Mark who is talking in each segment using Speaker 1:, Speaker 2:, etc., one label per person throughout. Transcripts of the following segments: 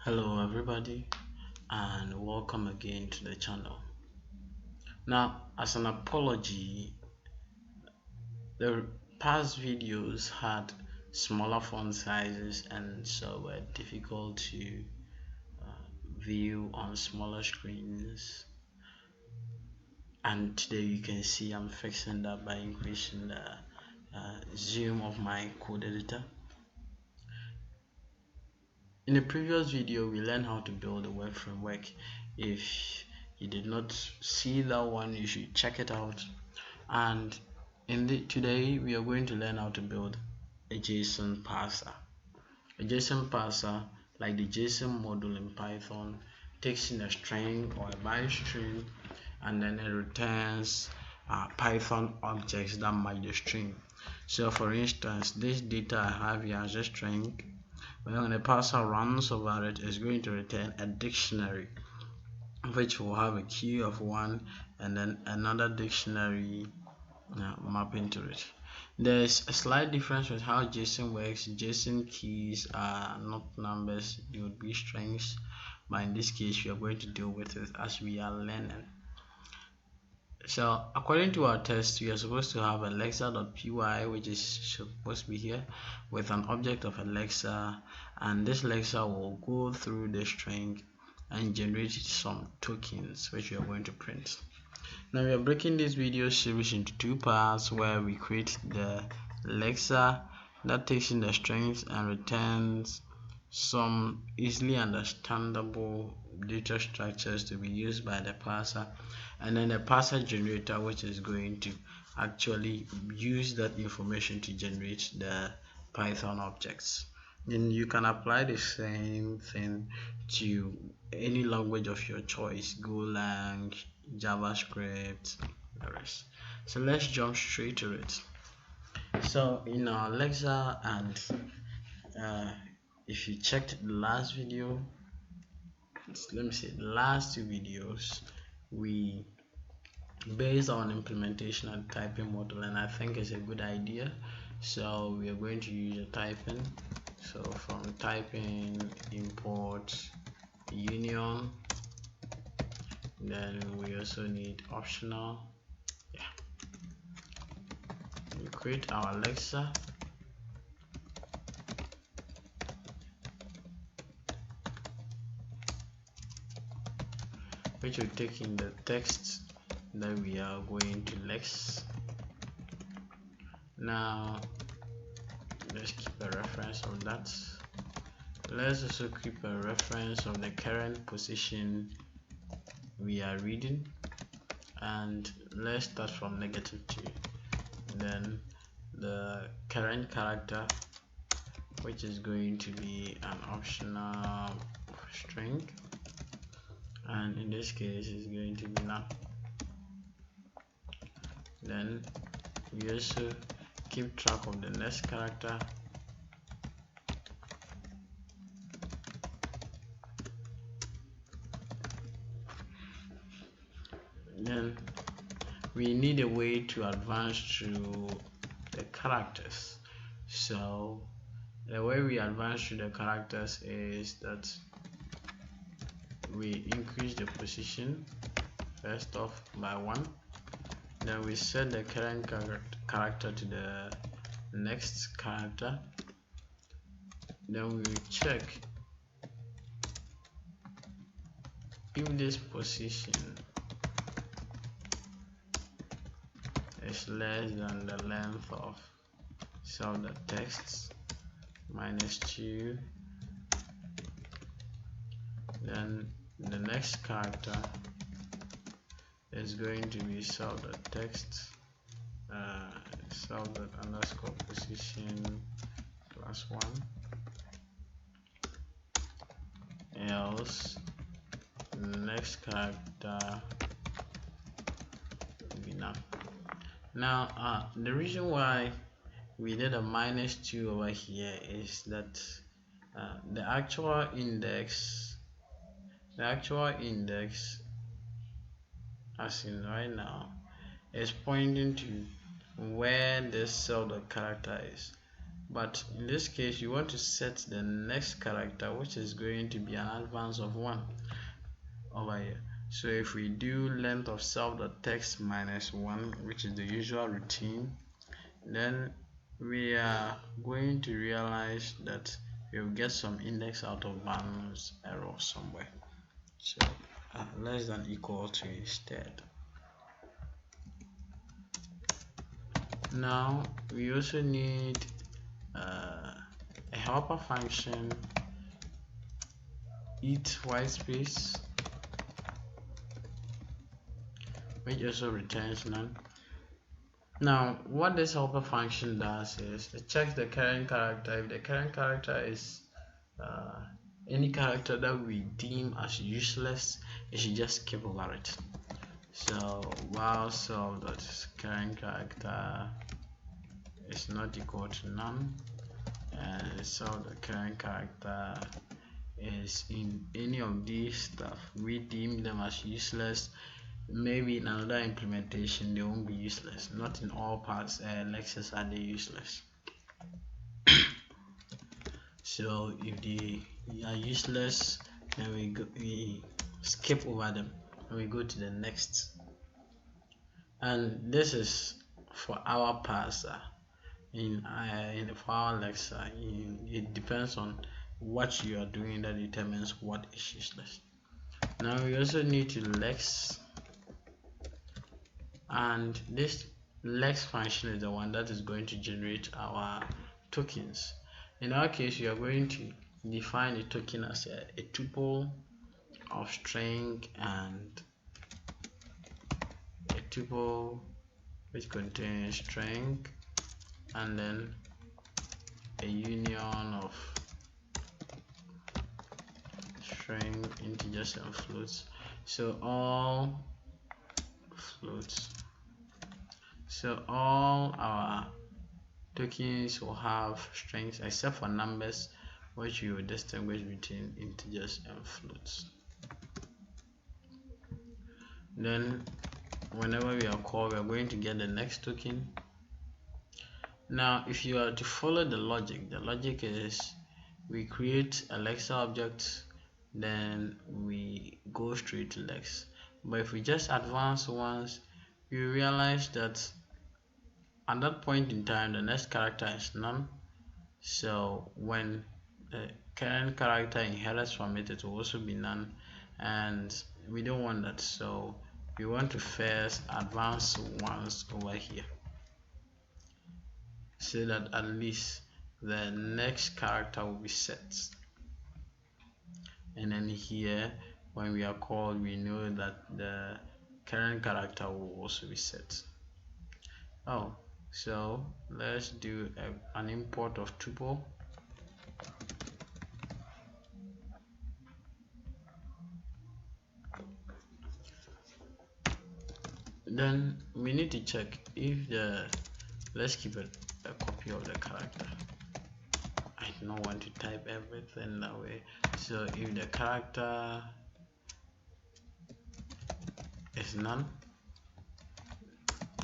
Speaker 1: Hello everybody and welcome again to the channel. Now, as an apology, the past videos had smaller font sizes and so were difficult to view on smaller screens, and today you can see I'm fixing that by increasing the zoom of my code editor. In the previous video, we learned how to build a web framework. If you did not see that one, you should check it out. And today, we are going to learn how to build a JSON parser. A JSON parser, like the JSON module in Python, takes in a string or a byte string, and then it returns Python objects that match the string. So, for instance, this data I have here as a string. When the parser runs over it, it's going to return a dictionary, which will have a key of 1 and then another dictionary mapping to it. There's a slight difference with how JSON works. JSON keys are not numbers, they would be strings, but in this case we are going to deal with it as we are learning. So according to our test, we are supposed to have a lexer.py, which is supposed to be here, with an object of a lexer, and this lexer will go through the string and generate some tokens which we are going to print. Now we are breaking this video series into two parts, where we create the lexer that takes in the strings and returns some easily understandable data structures to be used by the parser, and then the parser generator, which is going to actually use that information to generate the Python objects. And you can apply the same thing to any language of your choice: Golang, JavaScript, the rest. So let's jump straight to it. So in our lexer, and if you checked the last video, let me say the last two videos, we based on implementation and typing model, and I think it's a good idea. So we are going to use a typing. So from typing, import union, then we also need optional. We create our lexer. Which will take in the text that we are going to lex. Now let's keep a reference of that. Let's also keep a reference of the current position we are reading, and let's start from -2. Then the current character, which is going to be an optional string, and in this case is going to be none. Then we also keep track of the next character, then we need a way to advance through the characters. So the way we advance through the characters is that we increase the position first off by 1, then we set the current character to the next character, then we check if this position is less than the length of the text -2, then the next character is going to be text underscore position +1, else the next character will be none. Now the reason why we did a -2 over here is that the actual index as in right now is pointing to where this character is, but in this case you want to set the next character, which is going to be an advance of 1 over here. So if we do length of self.text minus 1, which is the usual routine, then we are going to realize that we'll get some index out of bounds error somewhere. So less than equal to instead. Now we also need a helper function, eat white space, which also returns none. Now what this helper function does is it checks the current character. If the current character is any character that we deem as useless, it should just skip over it. So while self.current character is not equal to none, and self.current character is in any of these stuff, we deem them as useless. Maybe in another implementation they won't be useless. Not in all parts lexers are they useless. So if they are useless, then we skip over them and we go to the next. And this is for our parser. For our lexer, it depends on what you are doing that determines what is useless. Now we also need to lex, and this lex function is the one that is going to generate our tokens. In our case, we are going to define a token as a tuple of string and a tuple which contains string and then a union of string, integers and floats. So all floats. So all our tokens will have strings except for numbers, which we will distinguish between integers and floats. Then whenever we are called, we are going to get the next token. Now if you are to follow the logic is we create a lexer object, then we go straight to lex. But if we just advance once, we realize that at that point in time the next character is none. So when the current character inherits from it, it will also be none, and we don't want that. So we want to first advance once over here so that at least the next character will be set. And then here when we are called, we know that the current character will also be set. So let's do an import of tuple. Then we need to check if let's keep a copy of the character. I don't want to type everything that way. So if the character is none,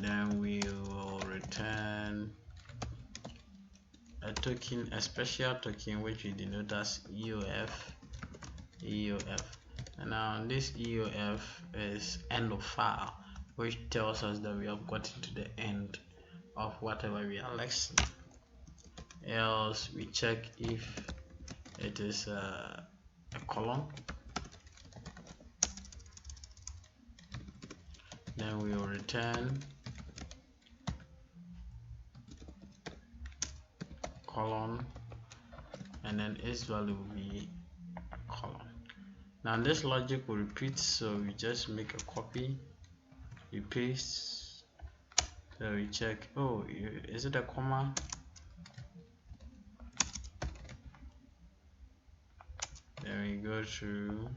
Speaker 1: then we will return a token, a special token which we denote as EOF. And now this EOF is end of file, which tells us that we have gotten to the end of whatever we are lexing. Else we check if it is a column, then we will return column, and then its value will be column. Now this logic will repeat, so we just make a copy, we paste, so we check, oh, is it a comma? Then we go to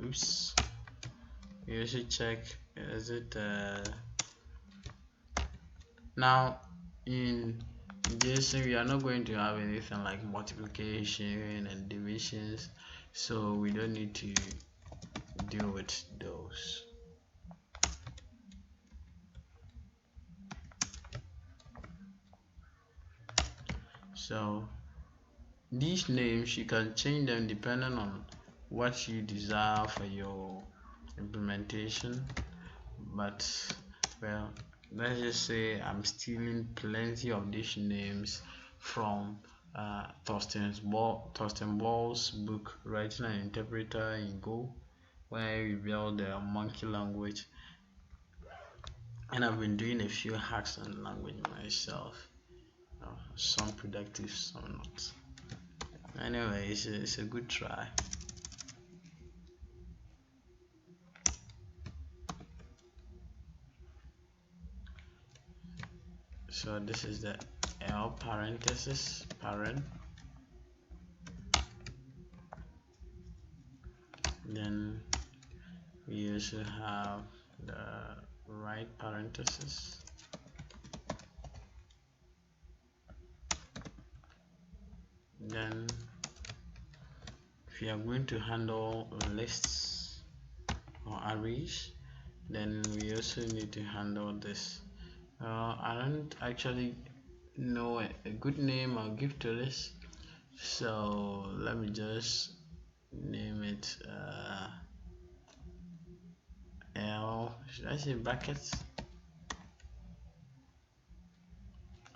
Speaker 1: oops, we also check, is it now in Json we are not going to have anything like multiplication and divisions, so we don't need to deal with those. So these names, you can change them depending on what you desire for your implementation. But well, let's just say I'm stealing plenty of these names from Thorsten Ball's book, Writing an Interpreter in Go, where we build the monkey language, and I've been doing a few hacks on language myself, some productive, some not. Anyway, it's a good try. So this is the L parenthesis parent. Then we also have the right parenthesis. Then if you are going to handle lists or arrays, then we also need to handle this. I don't actually know a good name I'll give to this, so let me just name it L, should I say brackets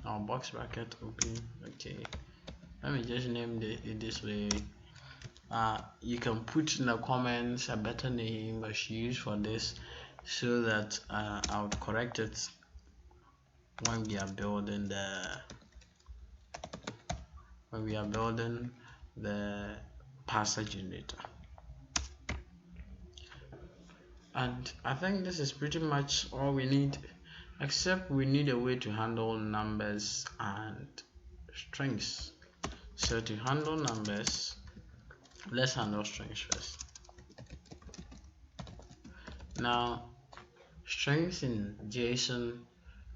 Speaker 1: or box bracket open? Okay, let me just name it this way. You can put in the comments a better name I should use for this, so that I would correct it when we are building the Parser generator. And I think this is pretty much all we need, except we need a way to handle numbers and strings. So to handle numbers, let's handle strings first. Now, strings in Json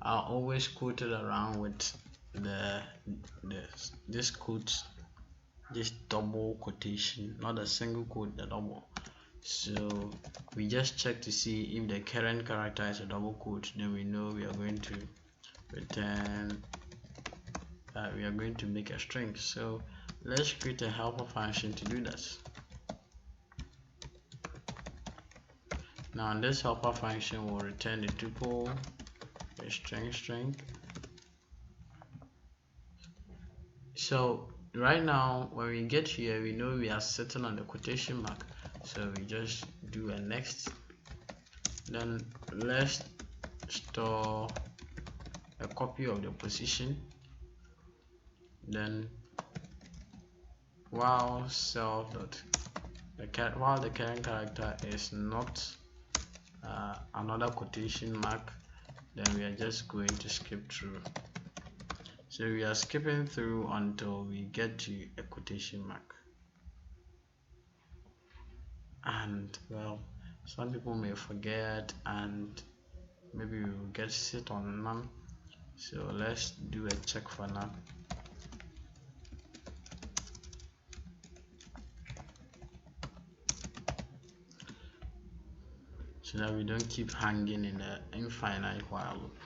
Speaker 1: are always quoted around with this quote, this double quotation, not a single quote, the double. So we just check to see if the current character is a double quote, then we know we are going to return we are going to make a string. So let's create a helper function to do that. Now this helper function will return the tuple, a string. So right now when we get here, we know we are sitting on the quotation mark, so we just do a next. Then let's store a copy of the position. Then while the current character is not another quotation mark, then we are just going to skip through. So we are skipping through until we get to a quotation mark. And well, some people may forget and maybe we will get sit on none. So let's do a check for none. So that we don't keep hanging in the infinite while loop.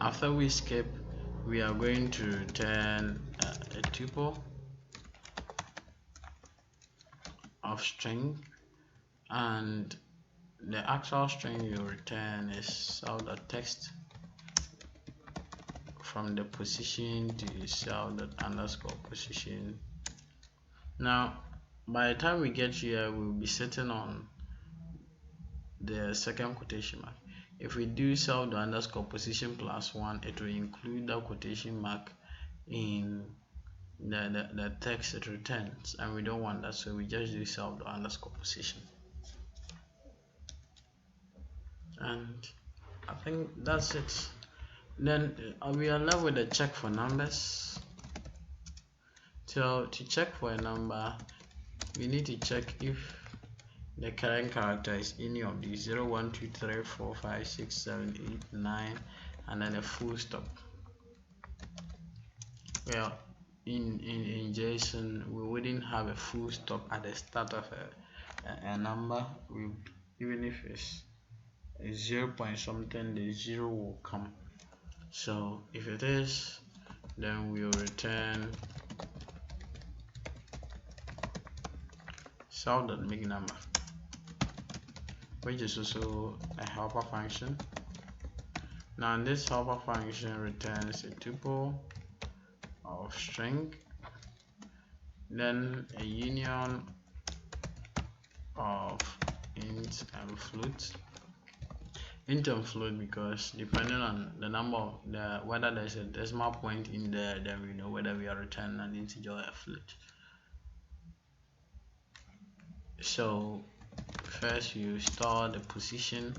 Speaker 1: After we skip, we are going to return a tuple of string, and the actual string you return is self.text from the position to self._position. Now by the time we get here, we'll be sitting on the second quotation mark. If we do self._position +1, it will include that quotation mark in the text it returns, and we don't want that, so we just do self._position. And I think that's it. Then we are left with a check for numbers. So to check for a number, we need to check if the current character is any of these: 0, 1, 2, 3, 4, 5, 6, 7, 8, 9, and then a full stop. Well, in Json, we wouldn't have a full stop at the start of a number. Even if it's a 0 point something, the 0 will come. So if it is, then we'll return self.make number, which is also a helper function. Now this helper function returns a tuple of string, then a union of int and float. Int and float because depending on the number of whether there's a decimal point in there, then we know whether we are returning an integer or a float. So first you store the position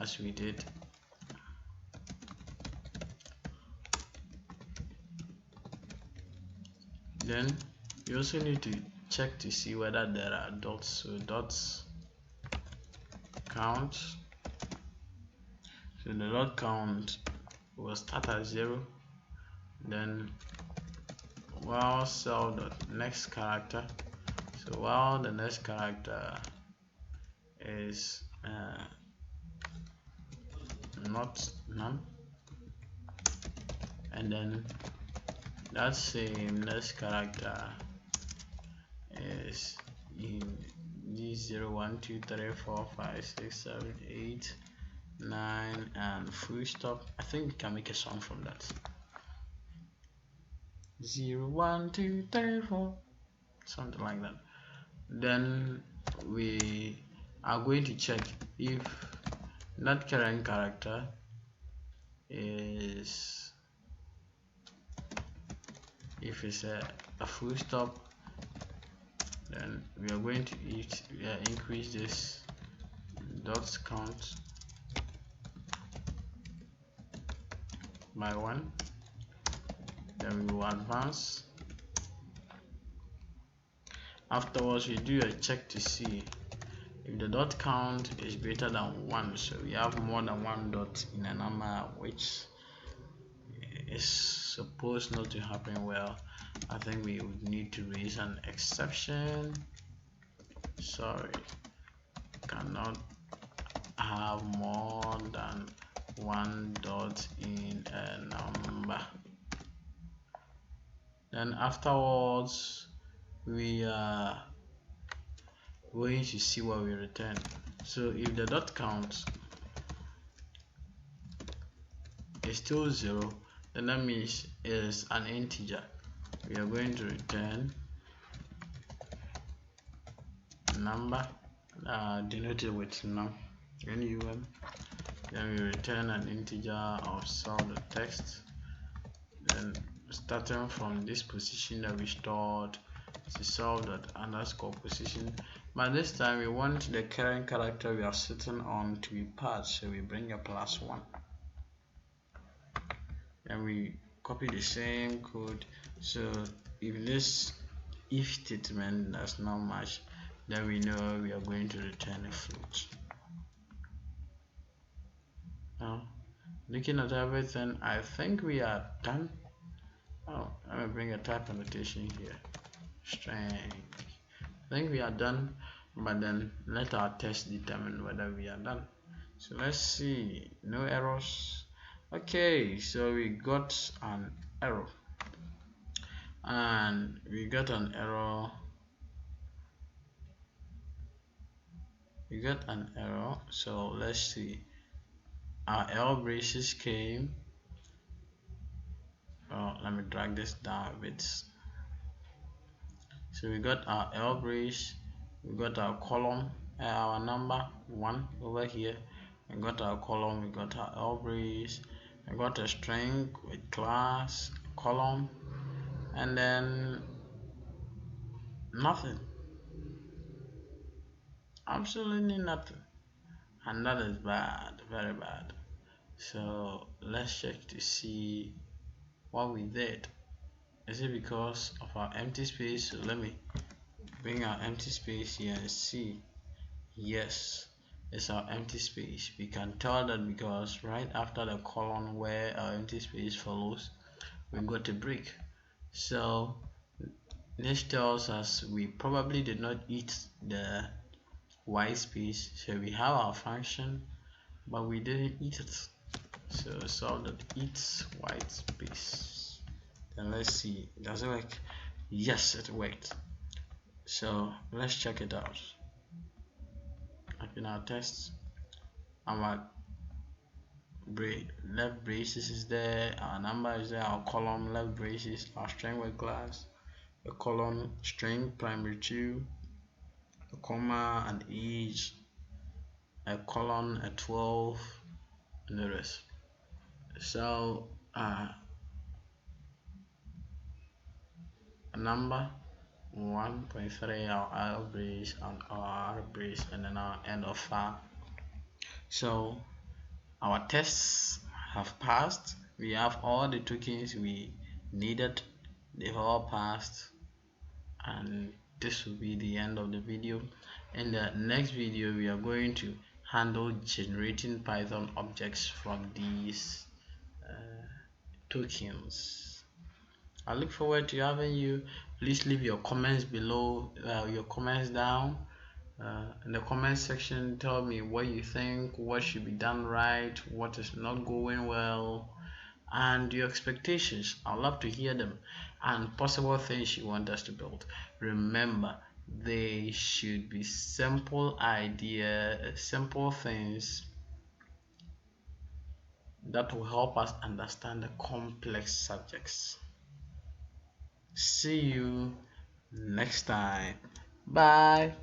Speaker 1: as we did. Then you also need to check to see whether there are dots. So dots count. So the dot count will start at 0. Then while self.next character. So while the next character is not none, and then that same next character is in these 0, 1, 2, 3, 4, 5, 6, 7, 8, 9, and full stop. I think we can make a song from that. 0, 1, 2, 3, 4, something like that. Then we are going to check if that current character is, if it's a full stop, then we are going to increase this dots count by 1. Then we will advance. Afterwards, we do a check to see if the dot count is greater than 1. So we have more than 1 dot in a number, which is supposed not to happen. Well, I think we would need to raise an exception. Sorry, cannot have more than 1 dot in a number. Then afterwards, we are going to see what we return. So if the dot count is still 0, then that means it is an integer. We are going to return number denoted with num. Then we return an integer of self.text. Then starting from this position that we stored to self._position, but this time we want the current character we are sitting on to be passed, so we bring a +1. And we copy the same code. So if this if statement does not match, then we know we are going to return a float. Now, looking at everything, I think we are done. Oh, let me bring a type annotation here. String. I think we are done, but then let our test determine whether we are done. So let's see. No errors. Okay, so we got an error, and we got an error. So let's see. Our L braces came. Let me drag this down a bit. So we got our L brace, we got our column, our number 1 over here. We got our column, we got our L brace, we got a string with class, column, and then nothing. Absolutely nothing. And that is bad, very bad. So let's check to see what we did. Is it because of our empty space? So let me bring our empty space here and see. Yes, it's our empty space. We can tell that because right after the colon where our empty space follows, we got a break. So this tells us we probably did not eat the white space. So we have our function, but we didn't eat it. So solve that eats white space. Then let's see, does it work? Yes, it worked. So let's check it out. Open our test. Our left braces is there, our number is there, our column left braces, our string with class, a column string primary 2, a comma and age, a column, a 12, and the rest. So a number 1.3, our L brace and our R brace, and then our end of file. So our tests have passed. We have all the tokens we needed. They've all passed, and this will be the end of the video. In the next video, we are going to handle generating Python objects from these tokens. I look forward to having you. Please leave your comments below, your comments down in the comment section. Tell me what you think, what should be done right, what is not going well, and your expectations. I'd love to hear them, and possible things you want us to build. Remember, they should be simple ideas, simple things that will help us understand the complex subjects. See you next time. Bye.